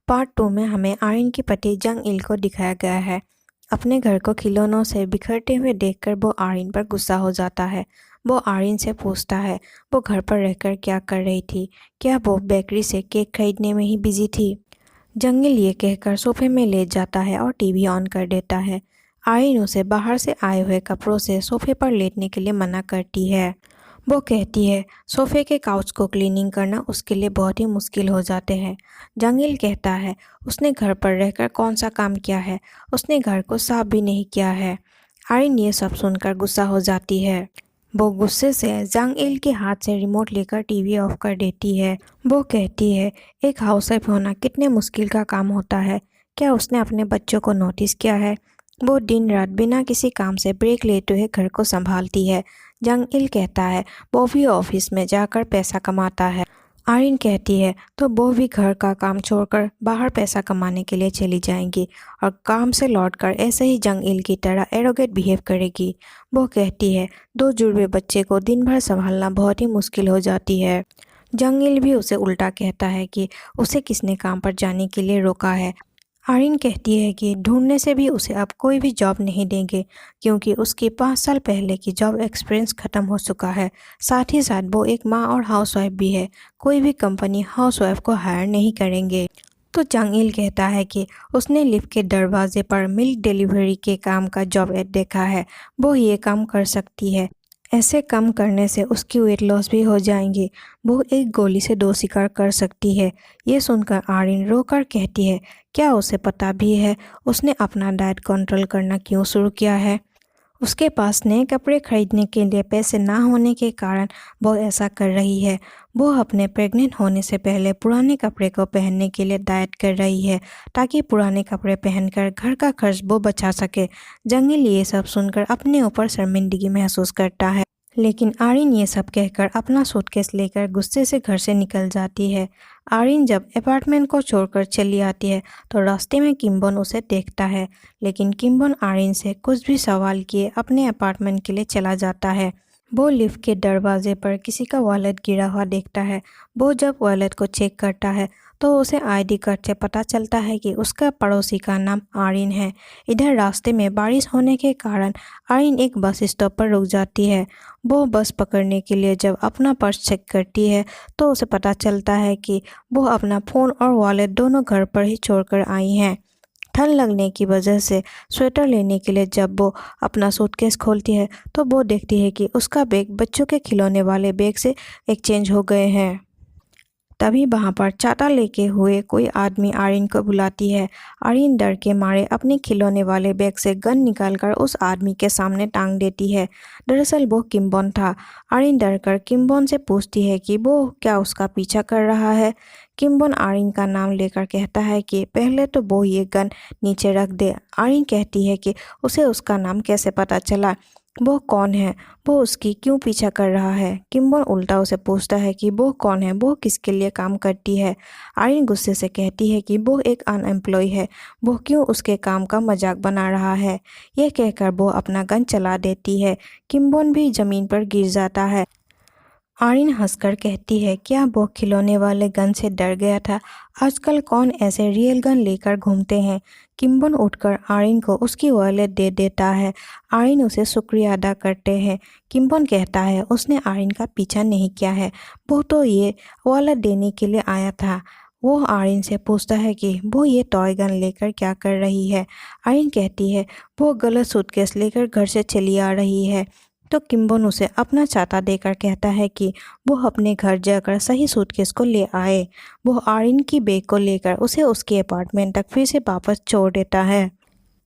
Part 2 में हमें आर्यन के पति जंग इल को दिखाया गया है। अपने घर को खिलौनों से बिखरते हुए देखकर वो आर्यन पर गुस्सा हो जाता है। वो आर्यन से पूछता है वो घर पर रहकर क्या कर रही थी, क्या वो बेकरी से केक खरीदने में ही बिजी थी। जंग इल ये कहकर सोफे में लेट जाता है और टीवी ऑन कर देता है। आर्यन उसे बाहर से आए हुए कपड़ों से सोफे पर लेटने के लिए मना करती है। वो कहती है सोफे के काउच को क्लीनिंग करना उसके लिए बहुत ही मुश्किल हो जाते हैं। जंग इल कहता है उसने घर पर रहकर कौन सा काम किया है, उसने घर को साफ भी नहीं किया है। आर्यन ये सब सुनकर गुस्सा हो जाती है। वो गुस्से से जंग इल के हाथ से रिमोट लेकर टीवी ऑफ कर देती है। वो कहती है एक हाउसवाइफ होना कितने मुश्किल का काम होता है, क्या उसने अपने बच्चों को नोटिस किया है। वो दिन रात बिना किसी काम से ब्रेक लेते हुए घर को संभालती है। जंग इल कहता है वो भी ऑफिस में जाकर पैसा कमाता है। आर्यन कहती है तो वो भी घर का काम छोड़कर बाहर पैसा कमाने के लिए चली जाएंगी और काम से लौटकर ऐसे ही जंग इल की तरह एरोगेट बिहेव करेगी। वो कहती है 2 जुड़वे बच्चे को दिन भर संभालना बहुत ही मुश्किल हो जाती है। जंग इल भी उसे उल्टा कहता है कि उसे किसने काम पर जाने के लिए रोका है। आर्यन कहती है कि ढूंढने से भी उसे अब कोई भी जॉब नहीं देंगे क्योंकि उसकी 5 साल पहले की जॉब एक्सपीरियंस ख़त्म हो चुका है। साथ ही साथ वो एक माँ और हाउसवाइफ भी है, कोई भी कंपनी हाउसवाइफ को हायर नहीं करेंगे। तो जंग इल कहता है कि उसने लिफ्ट के दरवाजे पर मिल्क डिलीवरी के काम का जॉब एड देखा है, वो ये काम कर सकती है। ऐसे काम करने से उसकी वेट लॉस भी हो जाएंगी, वो एक गोली से 2 शिकार कर सकती है। ये सुनकर आर्यन रोकर कहती है क्या उसे पता भी है उसने अपना डाइट कंट्रोल करना क्यों शुरू किया है। उसके पास नए कपड़े खरीदने के लिए पैसे ना होने के कारण वो ऐसा कर रही है। वो अपने प्रेग्नेंट होने से पहले पुराने कपड़े को पहनने के लिए डाइट कर रही है ताकि पुराने कपड़े पहनकर घर का खर्च वो बचा सके। जंग इल ये सब सुनकर अपने ऊपर शर्मिंदगी महसूस करता है, लेकिन आर्यन ये सब कहकर अपना सूटकेस लेकर गुस्से से घर से निकल जाती है। आर्यन जब अपार्टमेंट को छोड़कर चली आती है तो रास्ते में किम्बोन उसे देखता है, लेकिन किम्बोन आर्यन से कुछ भी सवाल किए अपने अपार्टमेंट के लिए चला जाता है। वो लिफ्ट के दरवाजे पर किसी का वॉलेट गिरा हुआ देखता है। वो जब वॉलेट को चेक करता है तो उसे आईडी कार्ड से पता चलता है कि उसका पड़ोसी का नाम आर्यन है। इधर रास्ते में बारिश होने के कारण आर्यन एक बस स्टॉप पर रुक जाती है। वो बस पकड़ने के लिए जब अपना पर्स चेक करती है तो उसे पता चलता है कि वो अपना फ़ोन और वॉलेट दोनों घर पर ही छोड़कर आई हैं। ठंड लगने की वजह से स्वेटर लेने के लिए जब वो अपना सूटकेस खोलती है तो वो देखती है कि उसका बैग बच्चों के खिलौने वाले बैग से एक्सचेंज हो गए हैं। तभी वहाँ पर छाता लेके हुए कोई आदमी आर्यन को बुलाती है। आर्यन डर के मारे अपने खिलौने वाले बैग से गन निकालकर उस आदमी के सामने टांग देती है। दरअसल वो किम्बोन था। आर्यन डरकर किम्बोन से पूछती है कि वो क्या उसका पीछा कर रहा है। किम्बोन आर्यन का नाम लेकर कहता है कि पहले तो वो ये गन नीचे रख दे। आर्यन कहती है कि उसे उसका नाम कैसे पता चला, वो कौन है, वो उसकी क्यों पीछा कर रहा है। किम्बोन उल्टा उसे पूछता है कि वो कौन है, वो किसके लिए काम करती है। आर्यन गुस्से से कहती है कि वो एक अनएम्प्लॉय है, वो क्यों उसके काम का मजाक बना रहा है। यह कहकर वो अपना गन चला देती है। किम्बोन भी जमीन पर गिर जाता है। आर्यन हंसकर कहती है क्या वो खिलौने वाले गन से डर गया था, आजकल कौन ऐसे रियल गन लेकर घूमते हैं। किम्बोन उठकर आर्यन को उसकी वॉलेट दे देता है। आर्यन उसे शुक्रिया अदा करते हैं। किम्बोन कहता है उसने आर्यन का पीछा नहीं किया है, वो तो ये वॉलेट देने के लिए आया था। वो आर्यन से पूछता है कि वो ये टॉय गन लेकर क्या कर रही है। आर्यन कहती है वो गलत सूटकेस लेकर घर से चली आ रही है। तो किम्बोन उसे अपना छाता देकर कहता है कि वो अपने घर जाकर सही सूटकेस को ले आए। वो आर्यन की बैग को लेकर उसे उसके अपार्टमेंट तक फिर से वापस छोड़ देता है।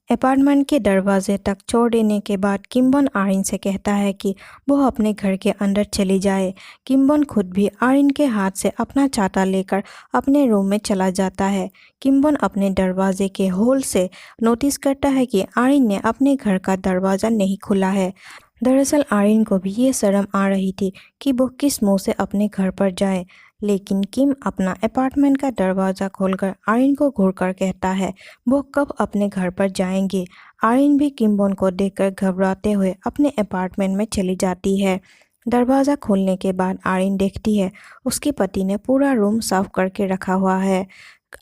अपार्टमेंट के दरवाजे तक छोड़ देने के बाद किम्बोन आर्यन से कहता है कि वो अपने घर के अंदर चली जाए। किम्बोन खुद भी आर्यन के हाथ से अपना छाता लेकर अपने रूम में चला जाता है। किम्बोन अपने दरवाजे के होल से नोटिस करता है कि आर्यन ने अपने घर का दरवाज़ा नहीं खुला है। दरअसल आर्यन को भी ये शर्म आ रही थी कि वो किस मुंह से अपने घर पर जाए, लेकिन किम अपना अपार्टमेंट का दरवाज़ा खोलकर आर्यन को घूरकर कहता है वो कब अपने घर पर जाएंगे। आर्यन भी किम्बोन को देखकर घबराते हुए अपने अपार्टमेंट में चली जाती है। दरवाज़ा खोलने के बाद आर्यन देखती है उसके पति ने पूरा रूम साफ करके रखा हुआ है।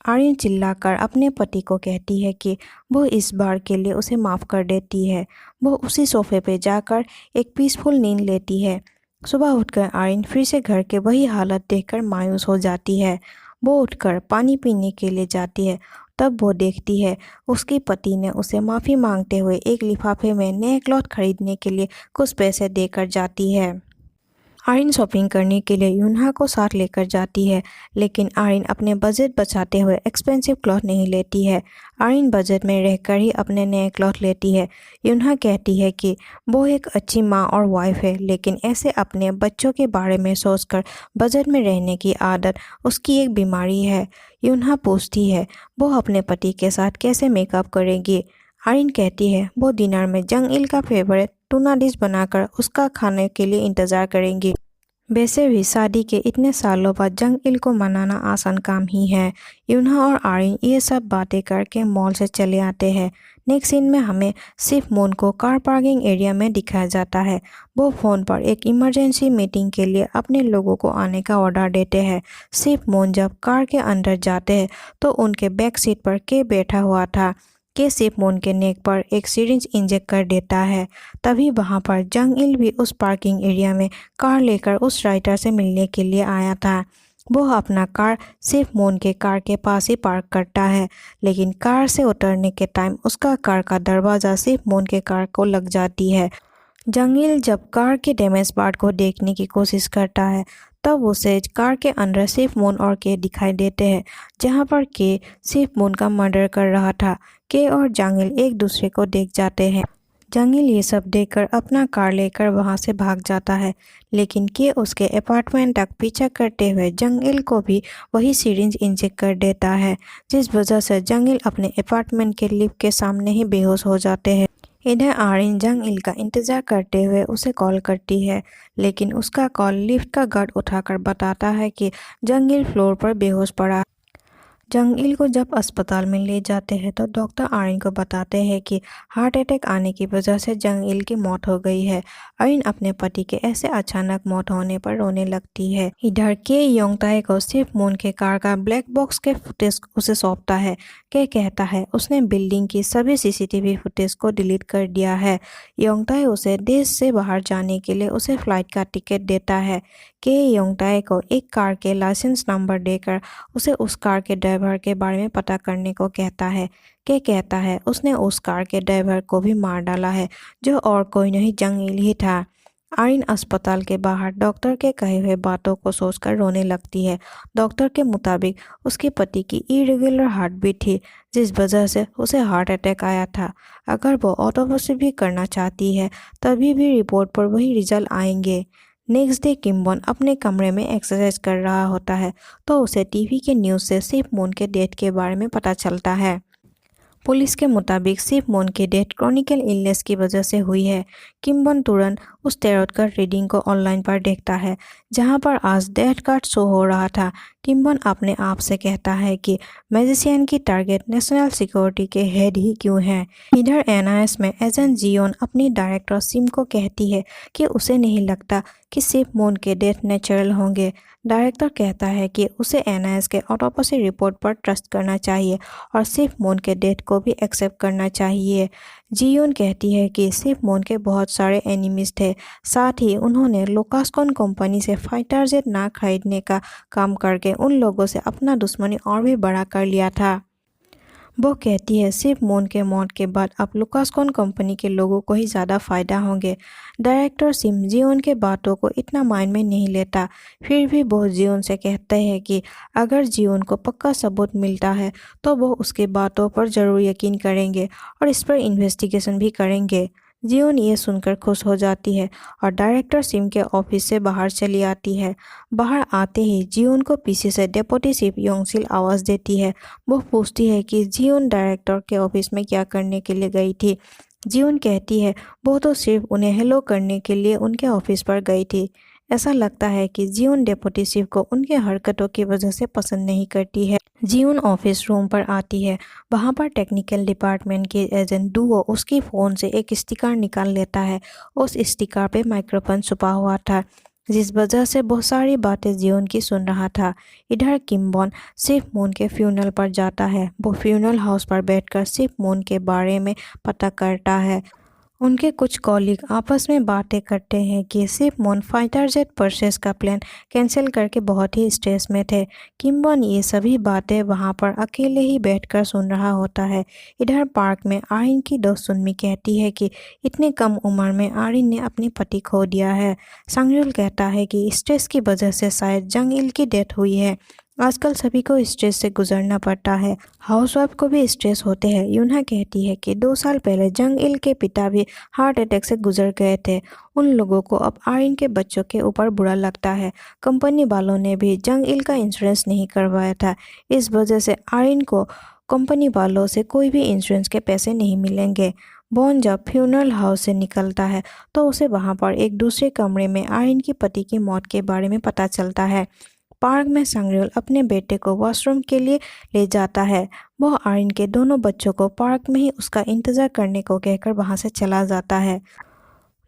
आर्यन चिल्लाकर अपने पति को कहती है कि वो इस बार के लिए उसे माफ़ कर देती है। वो उसी सोफे पे जाकर एक पीसफुल नींद लेती है। सुबह उठकर आर्यन फिर से घर के वही हालत देखकर मायूस हो जाती है। वो उठकर पानी पीने के लिए जाती है। तब वो देखती है उसके पति ने उसे माफ़ी मांगते हुए एक लिफाफे में नए क्लॉथ खरीदने के लिए कुछ पैसे देकर जाती है। आर्यन शॉपिंग करने के लिए यूनहा को साथ लेकर जाती है, लेकिन आर्यन अपने बजट बचाते हुए एक्सपेंसिव क्लॉथ नहीं लेती है। आर्यन बजट में रहकर ही अपने नए क्लॉथ लेती है। यूनहा कहती है कि वो एक अच्छी माँ और वाइफ है, लेकिन ऐसे अपने बच्चों के बारे में सोचकर बजट में रहने की आदत उसकी एक बीमारी है। यूनहा पूछती है वो अपने पति के साथ कैसे मेकअप करेगी। आर्यन कहती है वो डिनर में जंग इल का फेवरेट टूना डिश बनाकर उसका खाने के लिए इंतज़ार करेंगी। वैसे भी शादी के इतने सालों बाद जंग इल को मनाना आसान काम ही है। यूनहा और आर्यन ये सब बातें करके मॉल से चले आते हैं। नेक्स्ट सीन में हमें सिर्फ मून को कार पार्किंग एरिया में दिखाया जाता है। वो फ़ोन पर एक इमरजेंसी मीटिंग के लिए अपने लोगों को आने का ऑर्डर देते हैं। सिर्फ मून जब कार के अंदर जाते हैं तो उनके बैक सीट पर के बैठा हुआ था। के सिर्फ मून के नेक पर एक सिरिंज इंजेक्ट कर देता है। तभी वहाँ पर जंग इल भी उस पार्किंग एरिया में कार लेकर उस राइटर से मिलने के लिए आया था। वो अपना कार सिर्फ मून के कार के पास ही पार्क करता है, लेकिन कार से उतरने के टाइम उसका कार का दरवाज़ा सिर्फ मून के कार को लग जाती है। जंग इल जब कार के डैमेज पार्ट को देखने की कोशिश करता है तब उसे कार के अंदर सिर्फ मून और के दिखाई देते हैं, जहाँ पर के सिर्फ मून का मर्डर कर रहा था। के और जंग इल एक दूसरे को देख जाते हैं। जंग इल ये सब देखकर अपना कार लेकर वहाँ से भाग जाता है, लेकिन के उसके अपार्टमेंट तक पीछा करते हुए जंग इल को भी वही सिरिंज इंजेक्ट कर देता है, जिस वजह से जंग इल अपने अपार्टमेंट के लिफ्ट के सामने ही बेहोश हो जाते हैं। इधर आर्यन जंग इल का इंतज़ार करते हुए उसे कॉल करती है, लेकिन उसका कॉल लिफ्ट का गार्ड उठाकर बताता है कि जंग इल फ्लोर पर बेहोश पड़ा। जंग इल को जब अस्पताल में ले जाते हैं तो डॉक्टर आर्यन को बताते हैं कि हार्ट अटैक आने की वजह से जंग इल की मौत हो गई है। आर्यन अपने पति के ऐसे अचानक मौत होने पर रोने लगती है। इधर के योंगताए को सिर्फ मून के कार का ब्लैक बॉक्स के फुटेज उसे सौंपता है। के कहता है उसने बिल्डिंग की सभी सीसीटीवी फुटेज को डिलीट कर दिया है। योंगताए उसे देश से बाहर जाने के लिए उसे फ्लाइट का टिकट देता है। के योंगताए को एक कार के लाइसेंस नंबर देकर उसे उस कार के ड्राइवर के बारे में पता करने को कहता है। के कहता है उसने उस कार के ड्राइवर को भी मार डाला है, जो और कोई नहीं जंग इल ही था। आर्यन अस्पताल के बाहर डॉक्टर के कहे हुए बातों को सोचकर रोने लगती है। डॉक्टर के मुताबिक उसके पति की इरेगुलर हार्ट बीट थी, जिस वजह से उसे हार्ट अटैक आया था। अगर वो ऑटोप्सी भी करना चाहती है तभी भी रिपोर्ट पर वही रिजल्ट आएंगे। नेक्स्ट डे किम्बन अपने कमरे में एक्सरसाइज कर रहा होता है तो उसे टीवी के न्यूज़ से सिर्फ मून के डेथ के बारे में पता चलता है। पुलिस के मुताबिक सिर्फ मून की डेथ क्रॉनिकल इलनेस की वजह से हुई है। किम्बन तुरंत उस टैरोट कार्ड रीडिंग को ऑनलाइन पर देखता है, जहां पर आज डेथ कार्ड शो हो रहा था। किम्बन अपने आप से कहता है कि मैजिशियन की टारगेट नेशनल सिक्योरिटी के हेड ही क्यों हैं। इधर एनआईएस में एजेंट जियोन अपनी डायरेक्टर सिम को कहती है कि उसे नहीं लगता कि सिर्फ मून के डेथ नेचुरल होंगे। डायरेक्टर कहता है कि उसे एनआईएस के ऑटोप्सी रिपोर्ट पर ट्रस्ट करना चाहिए और सिर्फ मून के डेथ को भी एक्सेप्ट करना चाहिए। जियोन कहती है कि सिर्फ मून के बहुत सारे एनिमीज थे, साथ ही उन्होंने लुकासकॉन कंपनी से फाइटर जेट ना खरीदने का काम करके उन लोगों से अपना दुश्मनी और भी बड़ा कर लिया था। वो कहती है सिर्फ मून के मौत के बाद अब लुकासकॉन कंपनी के लोगों को ही ज़्यादा फ़ायदा होंगे। डायरेक्टर सिम जियोन के बातों को इतना माइंड में नहीं लेता, फिर भी वो जियोन से कहते हैं कि अगर जियोन को पक्का सबूत मिलता है तो वो उसके बातों पर ज़रूर यकीन करेंगे और इस पर इन्वेस्टिगेशन भी करेंगे। जियोन ये सुनकर खुश हो जाती है और डायरेक्टर सिम के ऑफिस से बाहर चली आती है। बाहर आते ही जियोन को पीछे से डेप्यूटी चीफ योंगसिल आवाज़ देती है। वो पूछती है कि जियोन डायरेक्टर के ऑफिस में क्या करने के लिए गई थी। जियोन कहती है वो तो सिर्फ उन्हें हेलो करने के लिए उनके ऑफिस पर गई थी। ऐसा लगता है कि जियोन डेप्यूटी चीफ को उनके हरकतों की वजह से पसंद नहीं करती है। जियोन ऑफिस रूम पर आती है। वहाँ पर टेक्निकल डिपार्टमेंट के एजेंट डुओ उसकी फ़ोन से एक स्टिकर निकाल लेता है। उस स्टिकर पे माइक्रोफोन छुपा हुआ था। जिस वजह से बहुत सारी बातें जियोन की सुन रहा था। इधर किम्बॉन सिर्फ मून के फ्यूनल पर जाता है। वो फ्यूनल हाउस पर बैठकर सिर्फ मून के बारे में पता करता है। उनके कुछ कॉलीग आपस में बातें करते हैं कि सिर्फ मून फाइटर जेट परचेस का प्लान कैंसिल करके बहुत ही स्ट्रेस में थे। किम्बॉन ये सभी बातें वहां पर अकेले ही बैठकर सुन रहा होता है। इधर पार्क में आरिन की दोस्त सुनमी कहती है कि इतने कम उम्र में आरिन ने अपने पति खो दिया है। सांगryul कहता है कि स्ट्रेस की वजह से शायद जंग इल की डेथ हुई है। आजकल सभी को स्ट्रेस से गुजरना पड़ता है। हाउसवाइफ को भी स्ट्रेस होते हैं। यूना कहती है कि 2 साल पहले जंग इल के पिता भी हार्ट अटैक से गुजर गए थे। उन लोगों को अब आरिन के बच्चों के ऊपर बुरा लगता है। कंपनी वालों ने भी जंग इल का इंश्योरेंस नहीं करवाया था। इस वजह से आरिन को कंपनी वालों से कोई भी इंश्योरेंस के पैसे नहीं मिलेंगे। बॉन जब फ्यूनरल हाउस से निकलता है तो उसे वहां पर एक दूसरे कमरे में आरिन की पति की मौत के बारे में पता चलता है। पार्क में सांगryul अपने बेटे को वॉशरूम के लिए ले जाता है। वह आरिन के दोनों बच्चों को पार्क में ही उसका इंतजार करने को कहकर वहां से चला जाता है।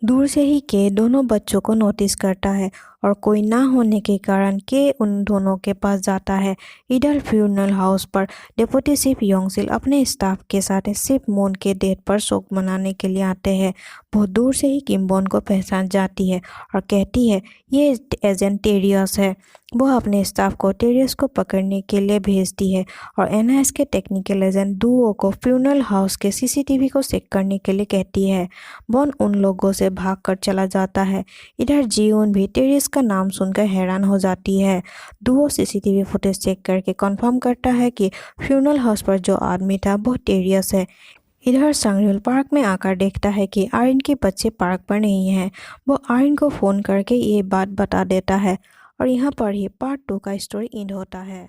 दूर से ही के दोनों बच्चों को नोटिस करता है और कोई ना होने के कारण के उन दोनों के पास जाता है। इधर फ्यूनरल हाउस पर डिप्टी चीफ योंगसिल अपने स्टाफ के साथ सिर्फ मून के डेथ पर शोक मनाने के लिए आते हैं। बहुत दूर से ही किम्बॉन को पहचान जाती है और कहती है ये एजेंट टेरियस है। वह अपने स्टाफ को टेरियस को पकड़ने के लिए भेजती है और NIS के टेक्निकल एजेंट दुओ को फ्यूनरल हाउस के CCTV को चेक करने के लिए कहती है। बॉन उन लोगों से भागकर चला जाता है। इधर जियोन भी टेरियस का नाम सुनकर हैरान हो जाती है। दुओ CCTV फुटेज चेक करके कंफर्म करता है कि फ्यूनरल हाउस पर जो आदमी था वो टेरियस है। इधर सांगryul पार्क में आकर देखता है कि आरिन के बच्चे पार्क पर नहीं हैं। वो आरिन को फ़ोन करके ये बात बता देता है और यहाँ पर ही पार्ट 2 का स्टोरी एंड होता है।